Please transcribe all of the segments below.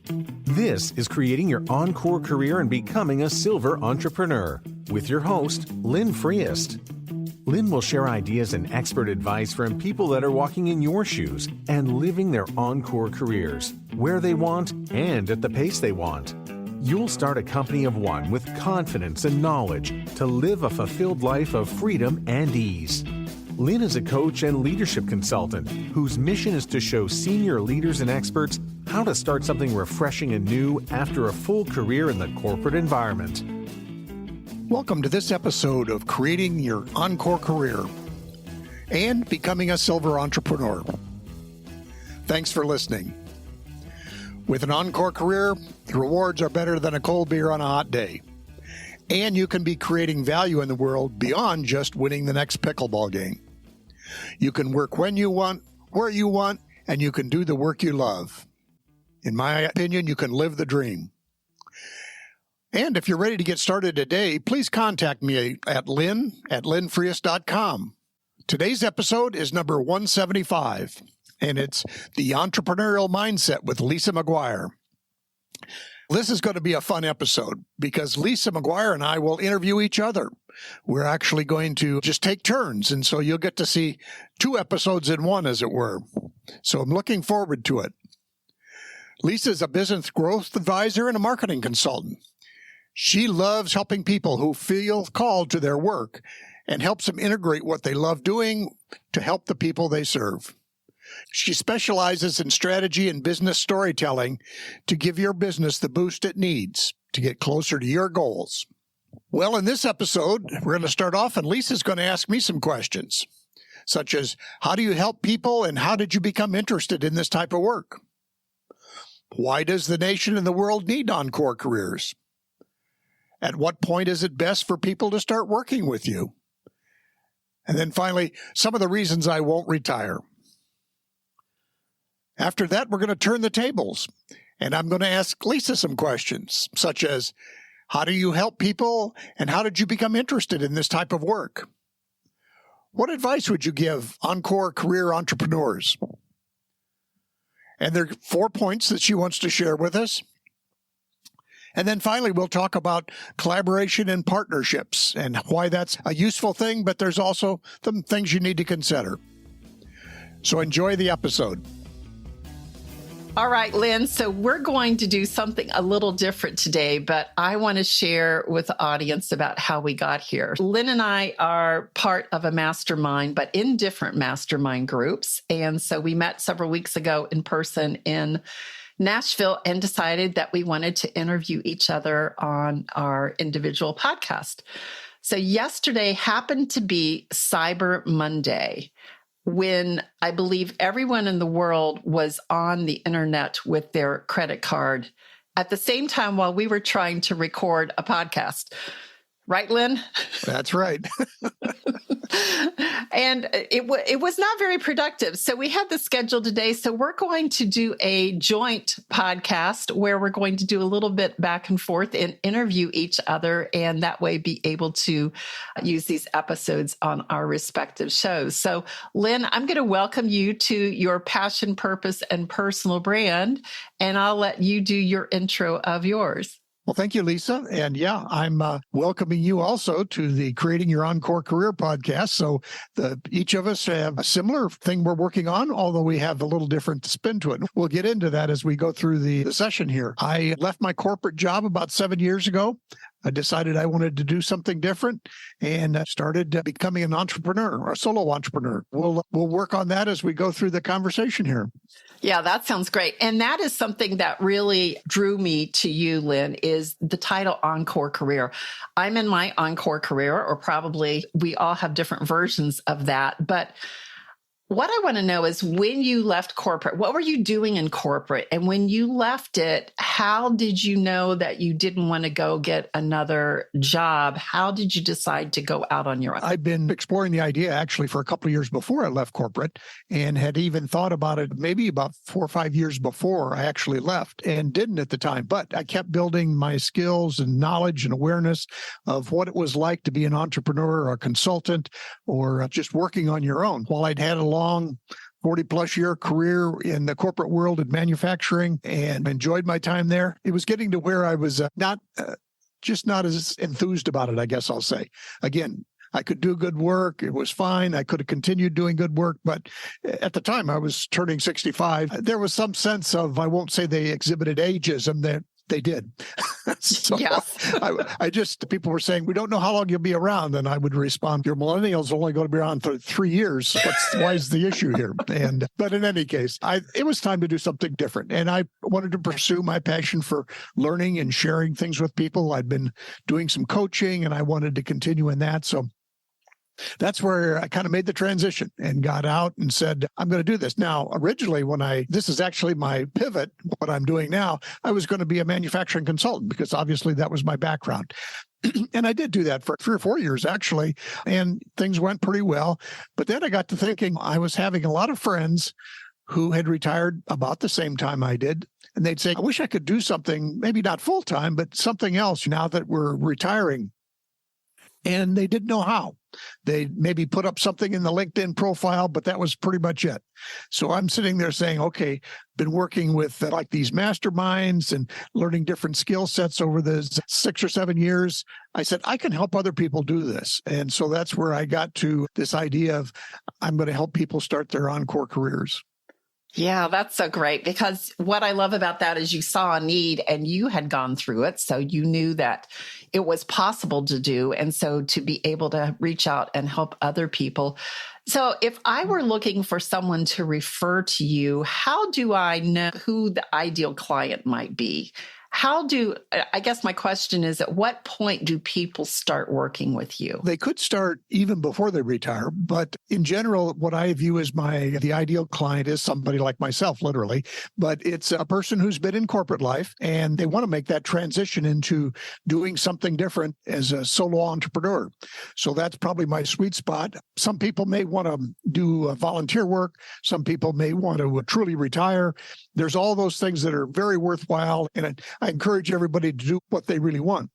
This is Creating Your Encore Career and Becoming a Silver Entrepreneur with your host, Lynn Freest. Lynn will share ideas and expert advice from people that are walking in your shoes and living their encore careers, where they want and at the pace they want. You'll start a company of one with confidence and knowledge to live a fulfilled life of freedom and ease. Lynn is a coach and leadership consultant whose mission is to show senior leaders and experts how to start something refreshing and new after a full career in the corporate environment. Welcome to this episode of Creating Your Encore Career and Becoming a Silver Entrepreneur. Thanks for listening. With an Encore Career, the rewards are better than a cold beer on a hot day. And you can be creating value in the world beyond just winning the next pickleball game. You can work when you want, where you want, and you can do the work you love. In my opinion, you can live the dream. And if you're ready to get started today, please contact me at lynn@lynnfreest.com. Today's episode is number 175, and it's The Entrepreneurial Mindset with Lisa McGuire. This is going to be a fun episode because Lisa McGuire and I will interview each other. We're actually going to just take turns, and so you'll get to see two episodes in one, as it were. So I'm looking forward to it. Lisa is a business growth advisor and a marketing consultant. She loves helping people who feel called to their work and helps them integrate what they love doing to help the people they serve. She specializes in strategy and business storytelling to give your business the boost it needs to get closer to your goals. Well, in this episode, we're going to start off and Lisa's going to ask me some questions, such as, how do you help people and how did you become interested in this type of work? Why does the nation and the world need Encore Careers? At what point is it best for people to start working with you? And then finally, some of the reasons I won't retire. After that, we're going to turn the tables, and I'm going to ask Lisa some questions, such as, how do you help people, and how did you become interested in this type of work? What advice would you give Encore Career entrepreneurs? And there are 4 points that she wants to share with us. And then finally, we'll talk about collaboration and partnerships and why that's a useful thing, but there's also some things you need to consider. So enjoy the episode. All right, Lynn. So we're going to do something a little different today, but I want to share with the audience about how we got here. Lynn and I are part of a mastermind, but in different mastermind groups. And so we met several weeks ago in person in Nashville and decided that we wanted to interview each other on our individual podcast. So yesterday happened to be Cyber Monday, when I believe everyone in the world was on the internet with their credit card at the same time while we were trying to record a podcast. Right, Lynn? That's right. And it was not very productive. So we had the schedule today. So we're going to do a joint podcast where we're going to do a little bit back and forth and interview each other, and that way be able to use these episodes on our respective shows. So Lynn, I'm going to welcome you to your passion, purpose, and personal brand, and I'll let you do your intro of yours. Well, thank you, Lisa. And yeah, I'm welcoming you also to the Creating Your Encore Career podcast. So each of us have a similar thing we're working on, although we have a little different spin to it. We'll get into that as we go through the session here. I left my corporate job about 7 years ago. I decided I wanted to do something different and started becoming an entrepreneur or a solo entrepreneur. We'll work on that as we go through the conversation here. Yeah, that sounds great. And that is something that really drew me to you, Lynn, is the title Encore Career. I'm in my Encore Career, or probably we all have different versions of that. But what I want to know is, when you left corporate, what were you doing in corporate? And when you left it, how did you know that you didn't want to go get another job? How did you decide to go out on your own? I've been exploring the idea actually for a couple of years before I left corporate, and had even thought about it maybe about 4 or 5 years before I actually left, and didn't at the time. But I kept building my skills and knowledge and awareness of what it was like to be an entrepreneur or a consultant or just working on your own. While I'd had a long 40 plus year career in the corporate world in manufacturing and enjoyed my time there. It was getting to where I was not as enthused about it, I guess I'll say. Again, I could do good work. It was fine. I could have continued doing good work. But at the time I was turning 65, there was some sense of, I won't say they exhibited ageism, that they did. So Yes. people were saying, we don't know how long you'll be around. And I would respond, your millennials are only going to be around for 3 years. Why is the issue here? But in any case, it was time to do something different. And I wanted to pursue my passion for learning and sharing things with people. I'd been doing some coaching and I wanted to continue in that. So that's where I kind of made the transition and got out and said, I'm going to do this. Now, originally, this is actually my pivot, what I'm doing now, I was going to be a manufacturing consultant because obviously that was my background. And I did do that for 3 or 4 years, actually, and things went pretty well. But then I got to thinking, I was having a lot of friends who had retired about the same time I did. And they'd say, I wish I could do something, maybe not full time, but something else now that we're retiring. And they didn't know how. They maybe put up something in the LinkedIn profile, but that was pretty much it. So I'm sitting there saying, okay, been working with like these masterminds and learning different skill sets over the 6 or 7 years. I said, I can help other people do this. And so that's where I got to this idea of I'm going to help people start their Encore careers. Yeah, that's so great, because what I love about that is you saw a need and you had gone through it. So you knew that it was possible to do. And so to be able to reach out and help other people. So if I were looking for someone to refer to you, how do I know who the ideal client might be? I guess my question is, at what point do people start working with you? They could start even before they retire, but in general, what I view as the ideal client is somebody like myself, literally, but it's a person who's been in corporate life and they want to make that transition into doing something different as a solo entrepreneur. So that's probably my sweet spot. Some people may want to do volunteer work. Some people may want to truly retire. There's all those things that are very worthwhile. And I encourage everybody to do what they really want.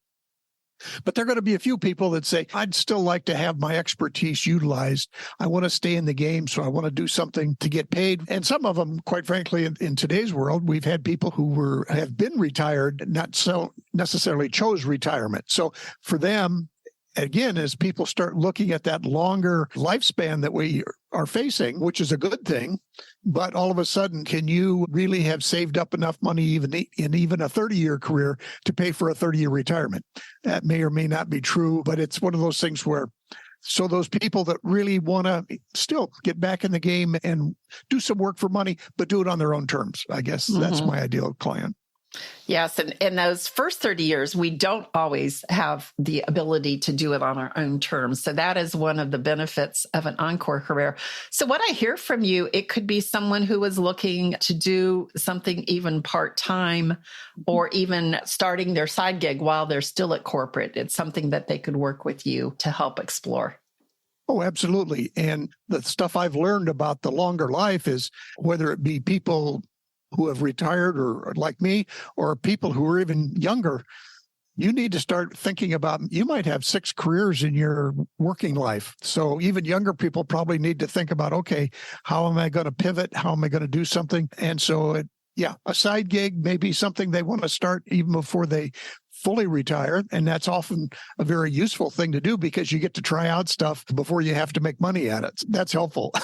But there are going to be a few people that say, I'd still like to have my expertise utilized. I want to stay in the game, so I want to do something to get paid. And some of them, quite frankly, in today's world, we've had people who have been retired, not so necessarily chose retirement. So for them, again, as people start looking at that longer lifespan that we are facing, which is a good thing, but all of a sudden, can you really have saved up enough money even in a 30-year career to pay for a 30-year retirement? That may or may not be true, but it's one of those things where, so those people that really want to still get back in the game and do some work for money, but do it on their own terms. I guess that's my ideal client. Yes. And in those first 30 years, we don't always have the ability to do it on our own terms. So that is one of the benefits of an Encore career. So what I hear from you, it could be someone who is looking to do something even part-time or even starting their side gig while they're still at corporate. It's something that they could work with you to help explore. Oh, absolutely. And the stuff I've learned about the longer life is whether it be people who have retired or like me, or people who are even younger, you need to start thinking about, you might have 6 careers in your working life. So even younger people probably need to think about, okay, how am I going to pivot? How am I going to do something? And so, a side gig may be something they want to start even before they fully retire. And that's often a very useful thing to do because you get to try out stuff before you have to make money at it. That's helpful.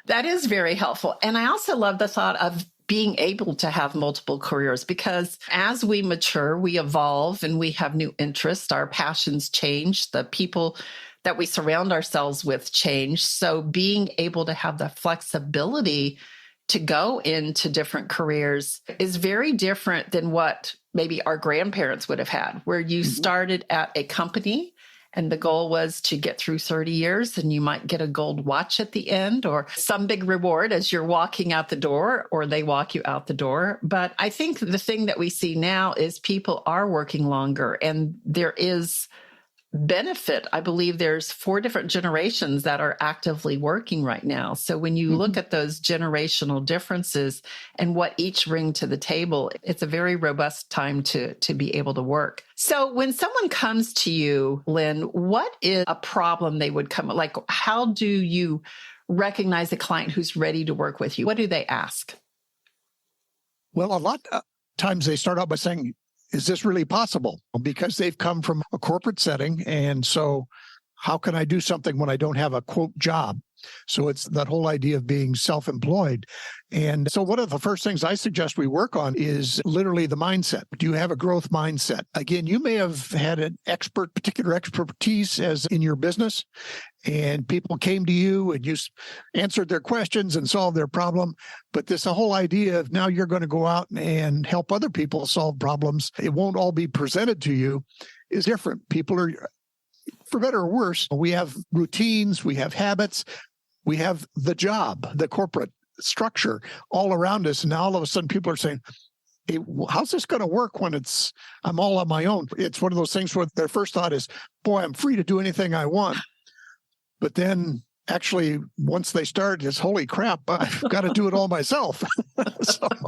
That is very helpful. And I also love the thought of being able to have multiple careers, because as we mature, we evolve and we have new interests, our passions change, the people that we surround ourselves with change. So being able to have the flexibility to go into different careers is very different than what maybe our grandparents would have had, where you started at a company and the goal was to get through 30 years and you might get a gold watch at the end or some big reward as you're walking out the door or they walk you out the door. But I think the thing that we see now is people are working longer and there is benefit. I believe there's 4 different generations that are actively working right now. So when you look at those generational differences and what each bring to the table, it's a very robust time to be able to work. So when someone comes to you, Lynn, what is a problem they would come, like how do you recognize a client who's ready to work with you? What do they ask? Well, a lot of times they start out by saying, is this really possible? Because they've come from a corporate setting. And so how can I do something when I don't have a quote job? So it's that whole idea of being self-employed. And so one of the first things I suggest we work on is literally the mindset. Do you have a growth mindset? Again, you may have had an particular expertise as in your business, and people came to you and you answered their questions and solved their problem. But this whole idea of now you're going to go out and help other people solve problems, it won't all be presented to you, is different. People are, for better or worse, we have routines, we have habits, we have the job, the corporate structure all around us. And now all of a sudden people are saying, hey, how's this going to work when I'm all on my own? It's one of those things where their first thought is, boy, I'm free to do anything I want. But then actually, once they start, it's holy crap, I've got to do it all myself.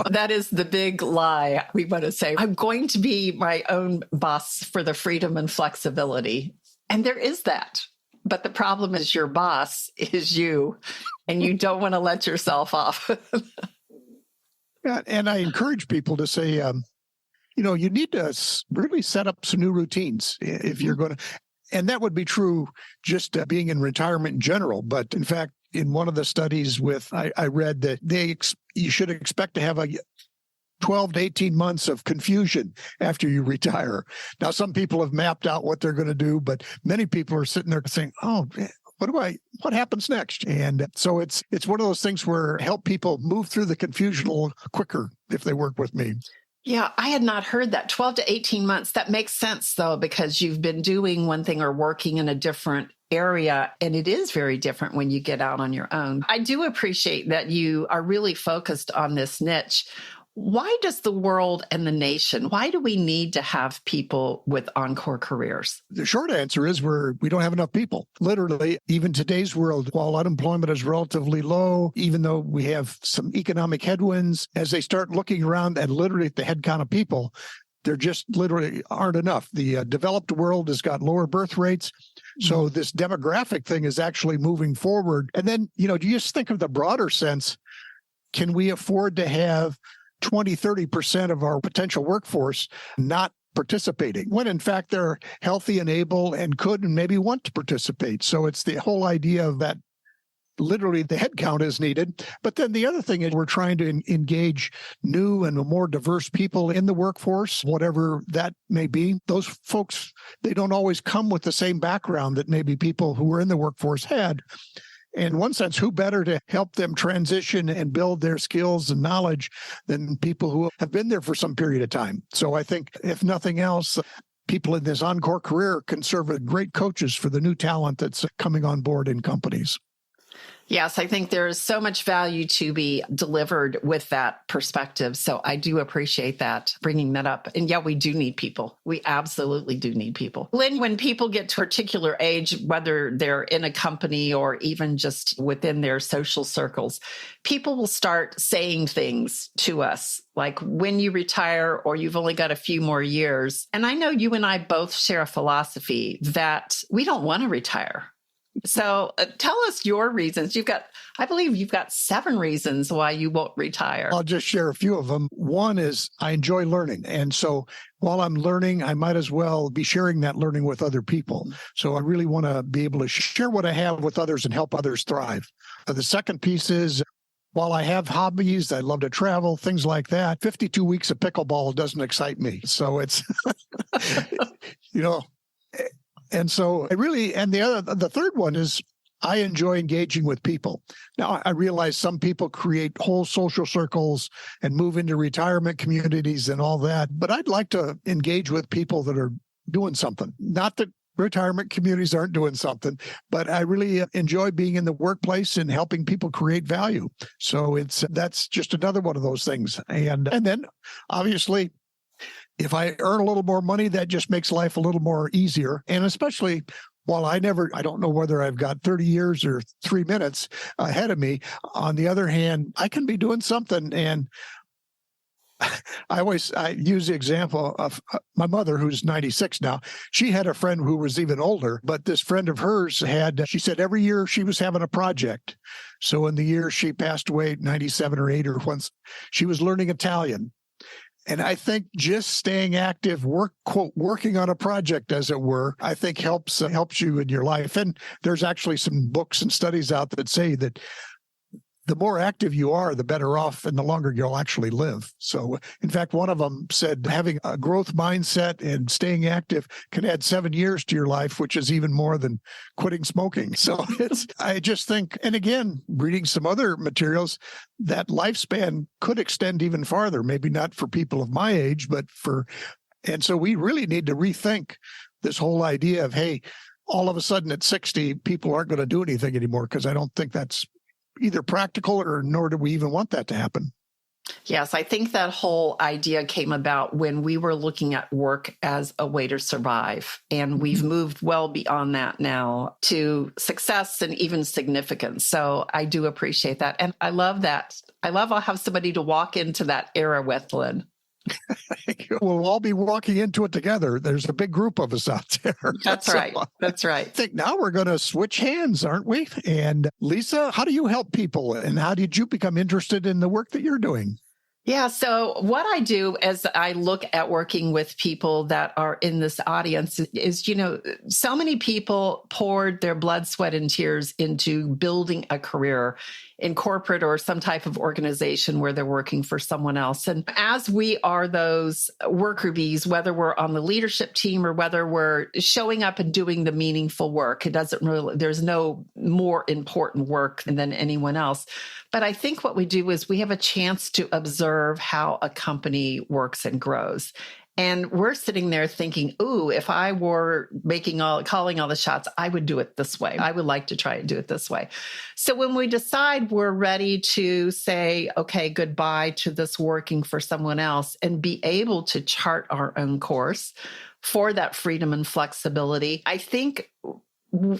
That is the big lie we want to say. I'm going to be my own boss for the freedom and flexibility. And there is that. But the problem is your boss is you, and you don't want to let yourself off. Yeah, and I encourage people to say, you need to really set up some new routines if you're going to. And that would be true just being in retirement in general. But in fact, in one of the studies I read that you should expect to have a 12 to 18 months of confusion after you retire. Now, some people have mapped out what they're going to do, but many people are sitting there saying, oh, what happens next? And so it's one of those things where help people move through the confusion a little quicker if they work with me. Yeah, I had not heard that. 12 to 18 months. That makes sense, though, because you've been doing one thing or working in a different area, and it is very different when you get out on your own. I do appreciate that you are really focused on this niche. Why does the world and the nation, why do we need to have people with Encore Careers? The short answer is we don't have enough people. Literally, even today's world, while unemployment is relatively low, even though we have some economic headwinds, as they start looking around at literally the head count of people, there just literally aren't enough. The developed world has got lower birth rates. So this demographic thing is actually moving forward. And then, you just think of the broader sense. Can we afford to have 20-30% of our potential workforce not participating when in fact they're healthy and able and could and maybe want to participate? So it's the whole idea of that literally the head count is needed. But then the other thing is we're trying to engage new and more diverse people in the workforce, whatever that may be. Those folks, they don't always come with the same background that maybe people who were in the workforce had. In one sense, who better to help them transition and build their skills and knowledge than people who have been there for some period of time? So I think, if nothing else, people in this Encore Career can serve as great coaches for the new talent that's coming on board in companies. Yes, I think there is so much value to be delivered with that perspective. So I do appreciate that, bringing that up. And yeah, we do need people. We absolutely do need people. Lynn, when people get to a particular age, whether they're in a company or even just within their social circles, people will start saying things to us like, when you retire or you've only got a few more years. And I know you and I both share a philosophy that we don't want to retire. So tell us your reasons. I believe you've got 7 reasons why you won't retire. I'll just share a few of them. One is I enjoy learning. And so while I'm learning, I might as well be sharing that learning with other people. So I really want to be able to share what I have with others and help others thrive. The second piece is, while I have hobbies, I love to travel, things like that. 52 weeks of pickleball doesn't excite me. So it's, And so the third one is I enjoy engaging with people. Now, I realize some people create whole social circles and move into retirement communities and all that, but I'd like to engage with people that are doing something. Not that retirement communities aren't doing something, but I really enjoy being in the workplace and helping people create value. So that's just another one of those things. And then obviously, if I earn a little more money, that just makes life a little more easier. And especially while I don't know whether I've got 30 years or 3 minutes ahead of me. On the other hand, I can be doing something. And I use the example of my mother, who's 96 now. She had a friend who was even older, but this friend of hers she said every year she was having a project. So in the year she passed away, 97 or 8 or once, she was learning Italian. And I think just staying active, working on a project, as it were, I think helps you in your life. And there's actually some books and studies out that say that the more active you are, the better off and the longer you'll actually live. So, in fact, one of them said having a growth mindset and staying active can add 7 years to your life, which is even more than quitting smoking. So I just think, and again, reading some other materials, that lifespan could extend even farther, maybe not for people of my age, and so we really need to rethink this whole idea of, hey, all of a sudden at 60, people aren't going to do anything anymore, because I don't think that's either practical or nor do we even want that to happen. Yes, I think that whole idea came about when we were looking at work as a way to survive. And we've moved well beyond that now to success and even significance. So I do appreciate that. And I love that. I'll have somebody to walk into that era with, Lynn. We'll all be walking into it together. There's a big group of us out there. That's right. That's right. I think now we're going to switch hands, aren't we? And Lisa, how do you help people? And how did you become interested in the work that you're doing? Yeah. So what I do as I look at working with people that are in this audience is, so many people poured their blood, sweat, and tears into building a career in corporate or some type of organization where they're working for someone else. And as we are those worker bees, whether we're on the leadership team or whether we're showing up and doing the meaningful work, there's no more important work than anyone else. But I think what we do is we have a chance to observe how a company works and grows. And we're sitting there thinking, ooh, if I were calling all the shots, I would do it this way. I would like to try and do it this way. So when we decide we're ready to say, okay, goodbye to this working for someone else and be able to chart our own course for that freedom and flexibility, I think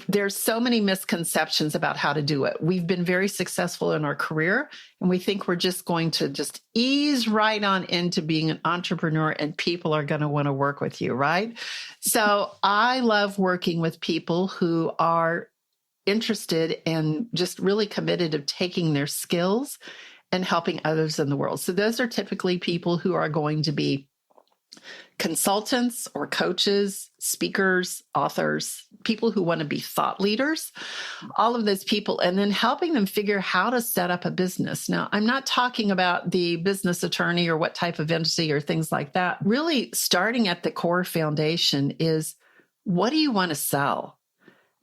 there's so many misconceptions about how to do it. We've been very successful in our career, and we think we're just going to ease right on into being an entrepreneur and people are going to want to work with you, right? So I love working with people who are interested and just really committed of taking their skills and helping others in the world. So those are typically people who are going to be consultants or coaches, speakers, authors, people who want to be thought leaders, all of those people, and then helping them figure how to set up a business. Now, I'm not talking about the business attorney or what type of entity or things like that. Really starting at the core foundation is, what do you want to sell?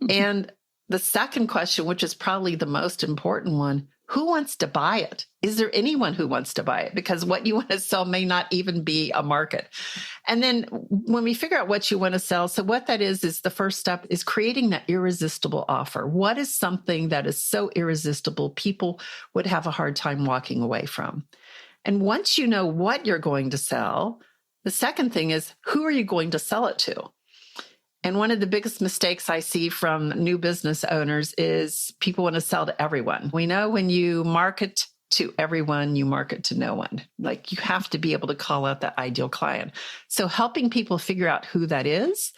And the second question, which is probably the most important one, who wants to buy it? Is there anyone who wants to buy it? Because what you want to sell may not even be a market. And then when we figure out what you want to sell, so what that is the first step is creating that irresistible offer. What is something that is so irresistible people would have a hard time walking away from? And once you know what you're going to sell, the second thing is, who are you going to sell it to? And one of the biggest mistakes I see from new business owners is people want to sell to everyone. We know when you market to everyone, you market to no one. Like, you have to be able to call out that ideal client. So helping people figure out who that is,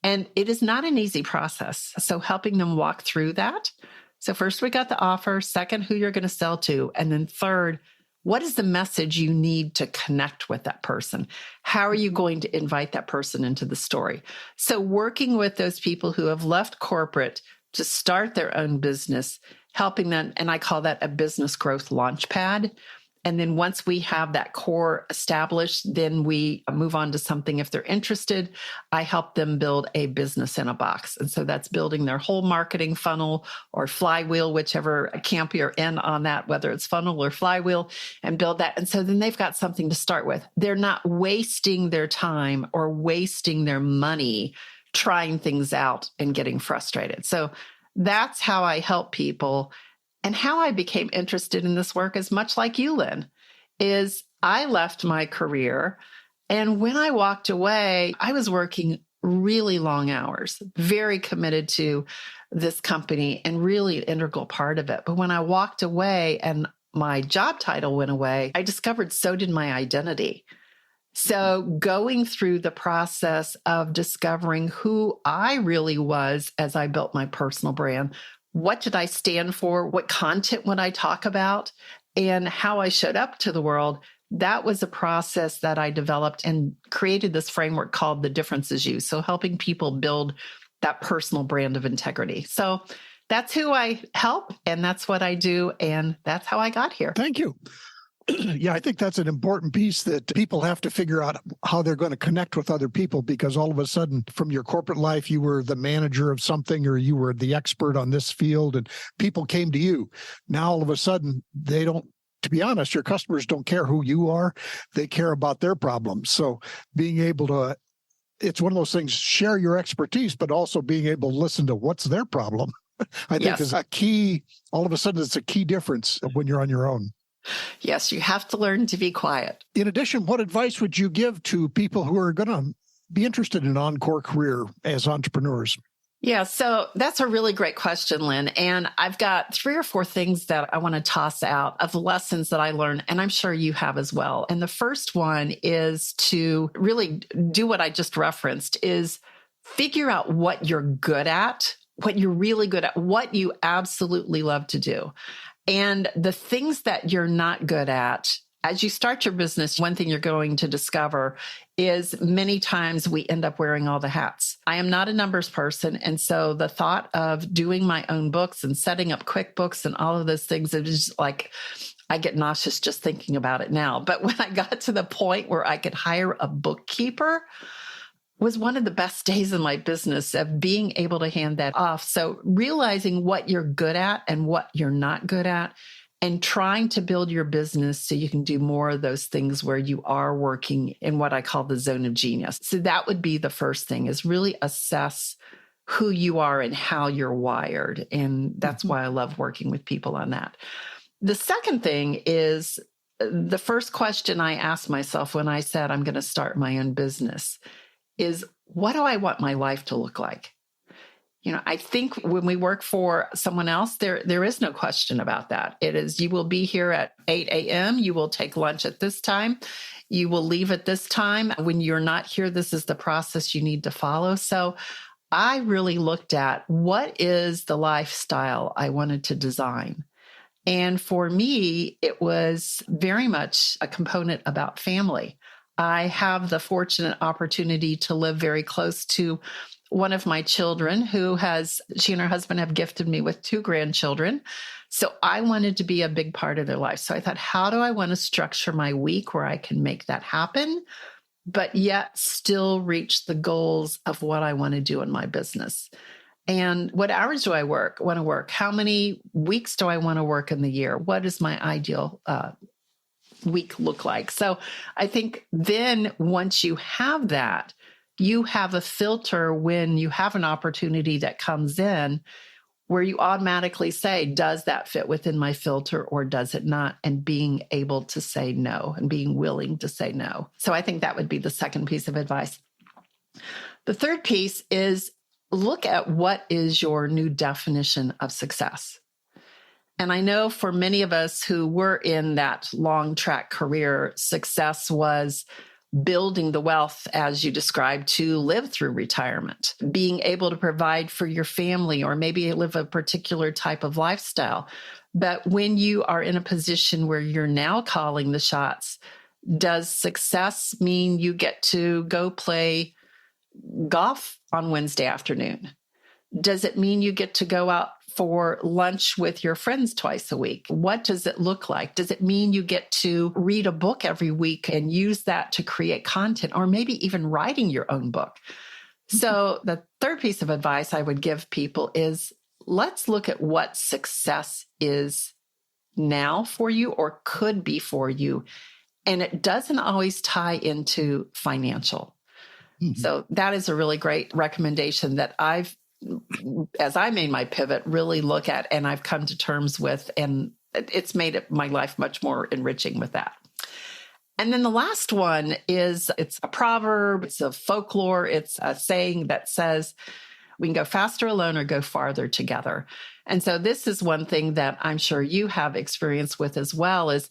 and it is not an easy process. So helping them walk through that. So first we got the offer, second, who you're going to sell to, and then third, what is the message you need to connect with that person? How are you going to invite that person into the story? So working with those people who have left corporate to start their own business, helping them, and I call that a business growth launchpad. And then once we have that core established, then we move on to something. If they're interested, I help them build a business in a box. And so that's building their whole marketing funnel or flywheel, whichever camp you're in on that, whether it's funnel or flywheel, and build that. And so then they've got something to start with. They're not wasting their time or wasting their money trying things out and getting frustrated. So that's how I help people. And how I became interested in this work is much like you, Lynn, is I left my career. And when I walked away, I was working really long hours, very committed to this company and really an integral part of it. But when I walked away and my job title went away, I discovered so did my identity. So going through the process of discovering who I really was as I built my personal brand, what did I stand for, what content would I talk about, and how I showed up to the world, that was a process that I developed and created this framework called The Difference Is You. So helping people build that personal brand of integrity. So that's who I help, and that's what I do, and that's how I got here. Thank you. Yeah, I think that's an important piece that people have to figure out how they're going to connect with other people, because all of a sudden from your corporate life, you were the manager of something or you were the expert on this field and people came to you. Now, all of a sudden, they don't, to be honest, your customers don't care who you are. They care about their problems. So being able to, it's one of those things, share your expertise, but also being able to listen to what's their problem, I think is a key. All of a sudden, it's a key difference when you're on your own. Yes, you have to learn to be quiet. In addition, what advice would you give to people who are going to be interested in Encore Career as entrepreneurs? Yeah, so that's a really great question, Lynn. And I've got 3 or 4 things that I want to toss out of lessons that I learned, and I'm sure you have as well. And the first one is to really do what I just referenced, is figure out what you're good at, what you're really good at, what you absolutely love to do. And the things that you're not good at, as you start your business, one thing you're going to discover is many times we end up wearing all the hats. I am not a numbers person. And so the thought of doing my own books and setting up QuickBooks and all of those things, it is like, I get nauseous just thinking about it now. But when I got to the point where I could hire a bookkeeper, was one of the best days in my business of being able to hand that off. So realizing what you're good at and what you're not good at, and trying to build your business so you can do more of those things where you are working in what I call the zone of genius. So that would be the first thing, is really assess who you are and how you're wired. And that's why I love working with people on that. The second thing is the first question I asked myself when I said I'm going to start my own business is, what do I want my life to look like? You know, I think when we work for someone else, there is no question about that. It is, you will be here at 8 a.m. You will take lunch at this time. You will leave at this time. When you're not here, this is the process you need to follow. So I really looked at, what is the lifestyle I wanted to design? And for me, it was very much a component about family. I have the fortunate opportunity to live very close to one of my children she and her husband have gifted me with 2 grandchildren. So I wanted to be a big part of their life. So I thought, how do I want to structure my week where I can make that happen, but yet still reach the goals of what I want to do in my business? And what hours do I want to work? How many weeks do I want to work in the year? What is my ideal week look like? So I think then once you have that, you have a filter when you have an opportunity that comes in where you automatically say, does that fit within my filter or does it not? And being able to say no and being willing to say no. So I think that would be the second piece of advice. The third piece is, look at what is your new definition of success. And I know for many of us who were in that long track career, success was building the wealth, as you described, to live through retirement, being able to provide for your family, or maybe live a particular type of lifestyle. But when you are in a position where you're now calling the shots, does success mean you get to go play golf on Wednesday afternoon? Does it mean you get to go out for lunch with your friends twice a week? What does it look like? Does it mean you get to read a book every week and use that to create content, or maybe even writing your own book? So the third piece of advice I would give people is, let's look at what success is now for you or could be for you. And it doesn't always tie into financial. Mm-hmm. So that is a really great recommendation that as I made my pivot, really look at, and I've come to terms with, and it's made my life much more enriching with that. And then the last one is, it's a proverb, it's a folklore, it's a saying that says, we can go faster alone or go farther together. And so this is one thing that I'm sure you have experience with as well, is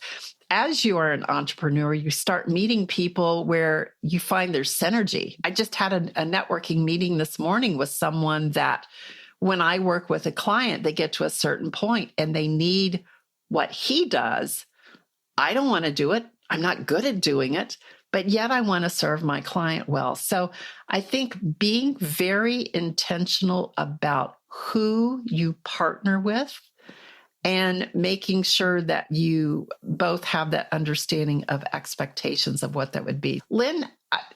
as you are an entrepreneur, you start meeting people where you find there's synergy. I just had a networking meeting this morning with someone that when I work with a client, they get to a certain point and they need what he does. I don't want to do it. I'm not good at doing it, but yet I want to serve my client well. So I think being very intentional about who you partner with and making sure that you both have that understanding of expectations of what that would be. Lynn,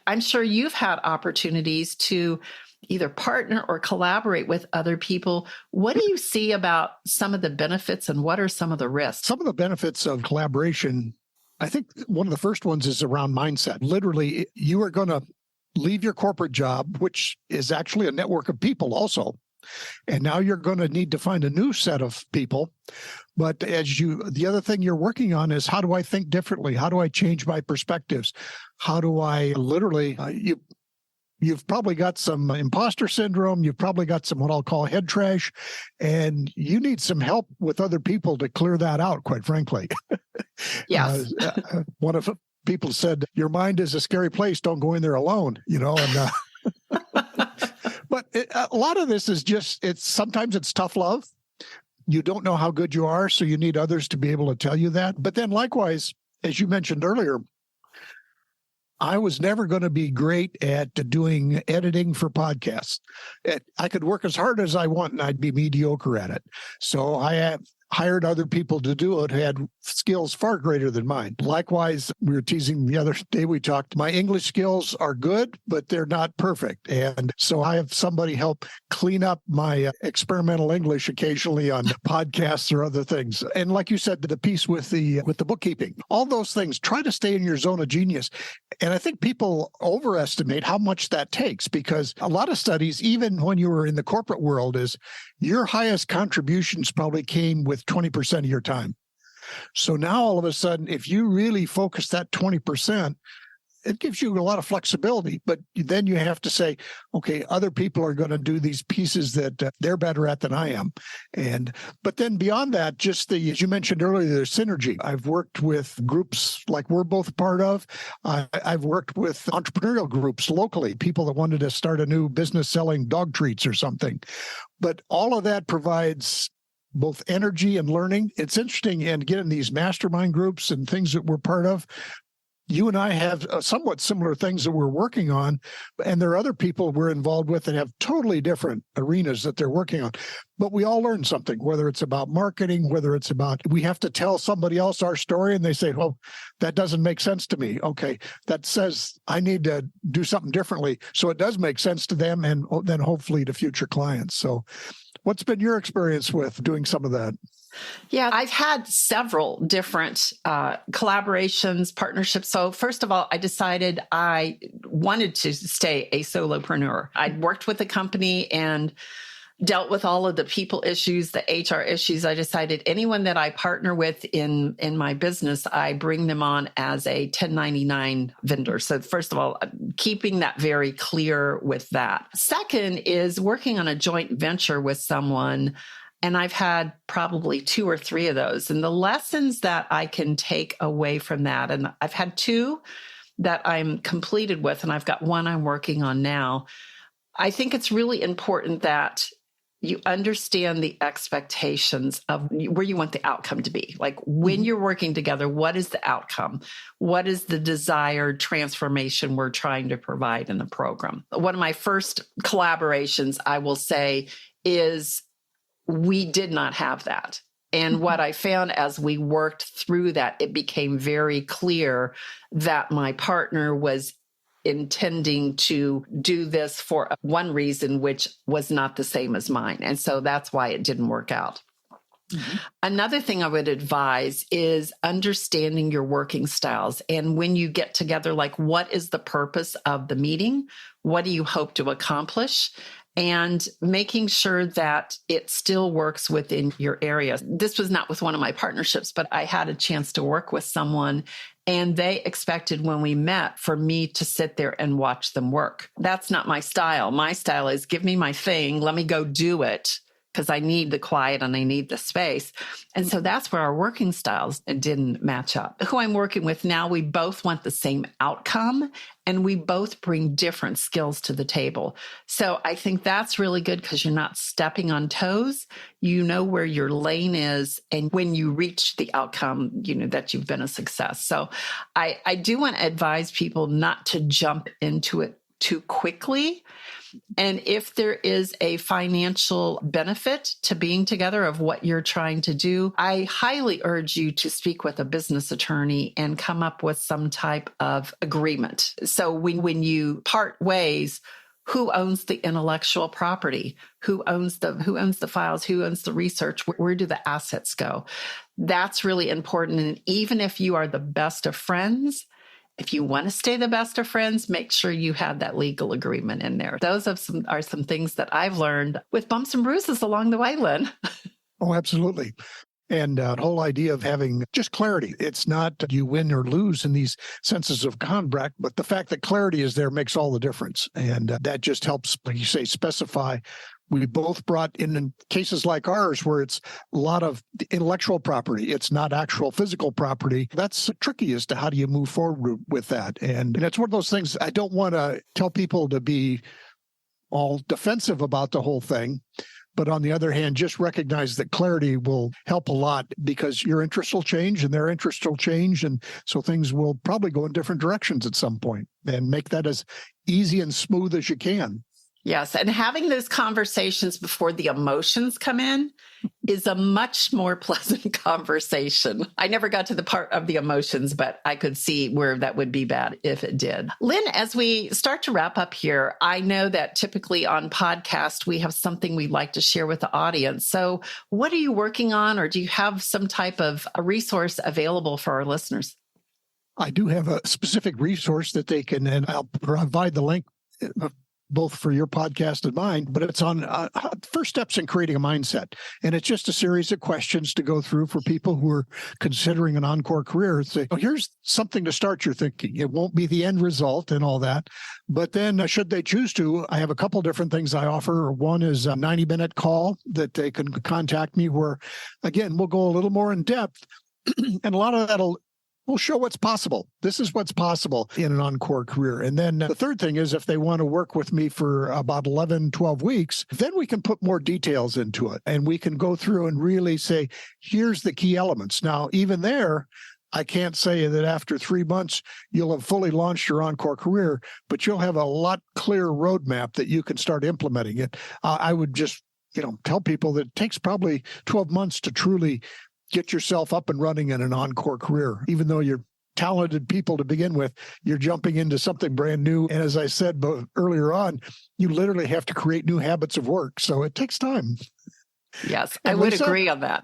I'm sure you've had opportunities to either partner or collaborate with other people. What do you see about some of the benefits and what are some of the risks? Some of the benefits of collaboration, I think one of the first ones is around mindset. Literally, you are going to leave your corporate job, which is actually a network of people also. And now you're going to need to find a new set of people. But the other thing you're working on is, how do I think differently? How do I change my perspectives? How do I you've probably got some imposter syndrome. You've probably got some what I'll call head trash, and you need some help with other people to clear that out, quite frankly. Yes. One of the people said, your mind is a scary place. Don't go in there alone, and but a lot of this is just, sometimes it's tough love. You don't know how good you are, so you need others to be able to tell you that. But then likewise, as you mentioned earlier, I was never going to be great at doing editing for podcasts. I could work as hard as I want and I'd be mediocre at it. So I have hired other people to do it who had skills far greater than mine. Likewise, we were teasing the other day we talked, my English skills are good, but they're not perfect. And so I have somebody help clean up my experimental English occasionally on podcasts or other things. And like you said, the piece with the bookkeeping, all those things, try to stay in your zone of genius. And I think people overestimate how much that takes, because a lot of studies, even when you were in the corporate world, is your highest contributions probably came with 20% of your time. So now all of a sudden, if you really focus that 20%, it gives you a lot of flexibility. But then you have to say, okay, other people are going to do these pieces that they're better at than I am. But then beyond that, just as you mentioned earlier, there's synergy. I've worked with groups like we're both part of. I've worked with entrepreneurial groups locally, people that wanted to start a new business selling dog treats or something. But all of that provides both energy and learning. It's interesting, and again, in these mastermind groups and things that we're part of, you and I have somewhat similar things that we're working on, and there are other people we're involved with that have totally different arenas that they're working on. But we all learn something, whether it's about marketing, whether it's about, we have to tell somebody else our story and they say, well, that doesn't make sense to me. Okay, that says I need to do something differently. So it does make sense to them and then hopefully to future clients. So what's been your experience with doing some of that? Yeah, I've had several different collaborations, partnerships. So first of all, I decided I wanted to stay a solopreneur. I'd worked with a company and dealt with all of the people issues, the HR issues. I decided anyone that I partner with in my business, I bring them on as a 1099 vendor. So first of all, keeping that very clear with that. Second is working on a joint venture with someone. And I've had probably 2 or 3 of those. And the lessons that I can take away from that, and I've had 2 that I'm completed with, and I've got 1 I'm working on now. I think it's really important that you understand the expectations of where you want the outcome to be. Like when you're working together, what is the outcome? What is the desired transformation we're trying to provide in the program? One of my first collaborations, I will say, is we did not have that. And what I found as we worked through that, it became very clear that my partner was intending to do this for one reason, which was not the same as mine. And so that's why it didn't work out. Mm-hmm. Another thing I would advise is understanding your working styles. And when you get together, like, what is the purpose of the meeting? What do you hope to accomplish? And making sure that it still works within your area. This was not with one of my partnerships, but I had a chance to work with someone, and they expected when we met for me to sit there and watch them work. That's not my style. My style is give me my thing, let me go do it, because I need the quiet and I need the space. And so that's where our working styles didn't match up. Who I'm working with now, we both want the same outcome and we both bring different skills to the table. So I think that's really good because you're not stepping on toes. You know where your lane is. And when you reach the outcome, you know that you've been a success. So I do want to advise people not to jump into it too quickly. And if there is a financial benefit to being together of what you're trying to do, I highly urge you to speak with a business attorney and come up with some type of agreement. So when you part ways, who owns the intellectual property? Who owns the files? Who owns the research? Where do the assets go? That's really important. And even if you are the best of friends, if you want to stay the best of friends, make sure you have that legal agreement in there. Those are some things that I've learned with bumps and bruises along the way, Lynn. Oh, absolutely. And the whole idea of having just clarity. It's not you win or lose in these senses of contract, but the fact that clarity is there makes all the difference. And that just helps, like you say, specify. We both brought in cases like ours where it's a lot of intellectual property. It's not actual physical property. That's tricky as to how do you move forward with that. And it's one of those things I don't want to tell people to be all defensive about the whole thing. But on the other hand, just recognize that clarity will help a lot because your interests will change and their interests will change. And so things will probably go in different directions at some point, and make that as easy and smooth as you can. Yes. And having those conversations before the emotions come in is a much more pleasant conversation. I never got to the part of the emotions, but I could see where that would be bad if it did. Lynn, as we start to wrap up here, I know that typically on podcast, we have something we'd like to share with the audience. So what are you working on, or do you have some type of a resource available for our listeners? I do have a specific resource that they can, and I'll provide the link both for your podcast and mine, but it's on first steps in creating a mindset. And it's just a series of questions to go through for people who are considering an Encore career. Say, oh, here's something to start your thinking. It won't be the end result and all that. But then should they choose to, I have a couple different things I offer. One is a 90-minute call that they can contact me where, again, we'll go a little more in depth. And a lot of that will show what's possible. This is what's possible in an Encore career. And then the third thing is if they want to work with me for about 11, 12 weeks, then we can put more details into it. And we can go through and really say, here's the key elements. Now, even there, I can't say that after 3 months, you'll have fully launched your Encore career, but you'll have a lot clearer roadmap that you can start implementing it. I would just, tell people that it takes probably 12 months to truly get yourself up and running in an Encore career. Even though you're talented people to begin with, you're jumping into something brand new. And as I said earlier on, you literally have to create new habits of work. So it takes time. Yes, I would agree on that.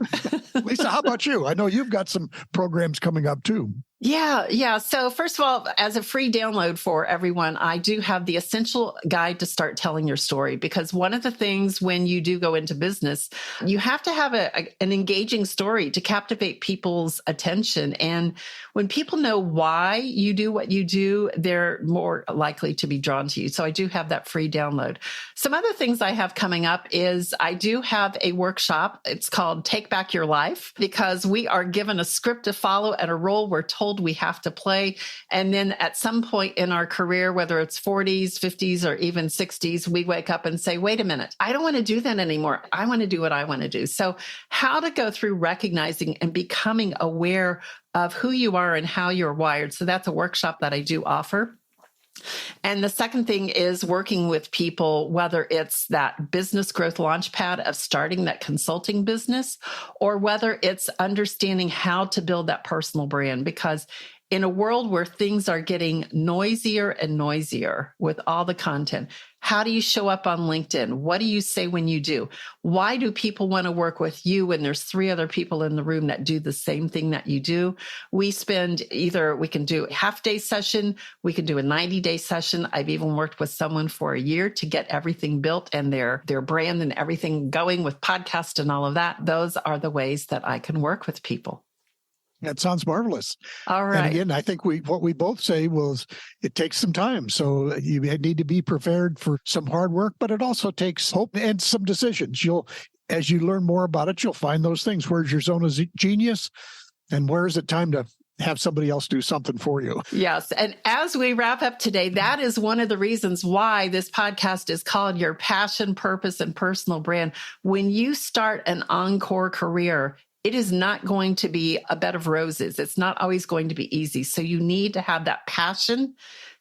Lisa, how about you? I know you've got some programs coming up too. Yeah. So first of all, as a free download for everyone, I do have the essential guide to start telling your story, because one of the things when you do go into business, you have to have an engaging story to captivate people's attention. And when people know why you do what you do, they're more likely to be drawn to you. So I do have that free download. Some other things I have coming up is I do have a workshop. It's called Take Back Your Life, because we are given a script to follow and a role we're told we have to play. And then at some point in our career, whether it's 40s, 50s, or even 60s, we wake up and say, wait a minute, I don't want to do that anymore. I want to do what I want to do. So how to go through recognizing and becoming aware of who you are and how you're wired. So that's a workshop that I do offer. And the second thing is working with people, whether it's that business growth launchpad of starting that consulting business, or whether it's understanding how to build that personal brand. Because in a world where things are getting noisier and noisier with all the content, how do you show up on LinkedIn? What do you say when you do? Why do people want to work with you when there's 3 other people in the room that do the same thing that you do? We can do a half-day session, we can do a 90-day session. I've even worked with someone for a year to get everything built and their brand and everything going with podcast and all of that. Those are the ways that I can work with people. That sounds marvelous. All right. And again, I think what we both say was it takes some time. So you need to be prepared for some hard work, but it also takes hope and some decisions. as you learn more about it, you'll find those things. Where's your zone of genius? And where is it time to have somebody else do something for you? Yes. And as we wrap up today, that is one of the reasons why this podcast is called Your Passion, Purpose, and Personal Brand. When you start an Encore career, it is not going to be a bed of roses. It's not always going to be easy. So you need to have that passion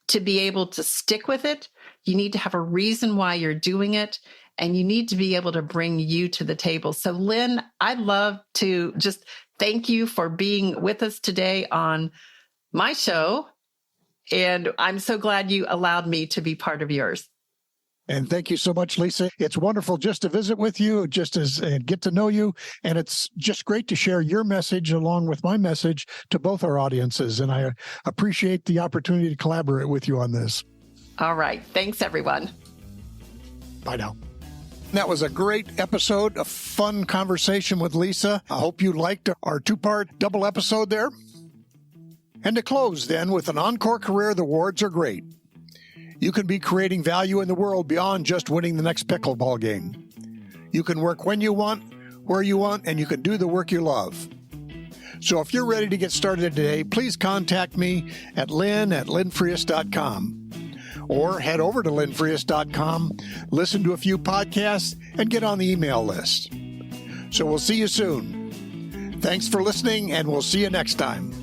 to be able to stick with it. You need to have a reason why you're doing it. And you need to be able to bring you to the table. So Lynn, I'd love to just thank you for being with us today on my show. And I'm so glad you allowed me to be part of yours. And thank you so much, Lisa. It's wonderful just to visit with you, and get to know you. And it's just great to share your message along with my message to both our audiences. And I appreciate the opportunity to collaborate with you on this. All right. Thanks, everyone. Bye now. That was a great episode, a fun conversation with Lisa. I hope you liked our two-part double episode there. And to close then with an Encore Career, the awards are great. You can be creating value in the world beyond just winning the next pickleball game. You can work when you want, where you want, and you can do the work you love. So if you're ready to get started today, please contact me at lynn@lynnfrias.com. Or head over to lynnfrias.com, listen to a few podcasts, and get on the email list. So we'll see you soon. Thanks for listening, and we'll see you next time.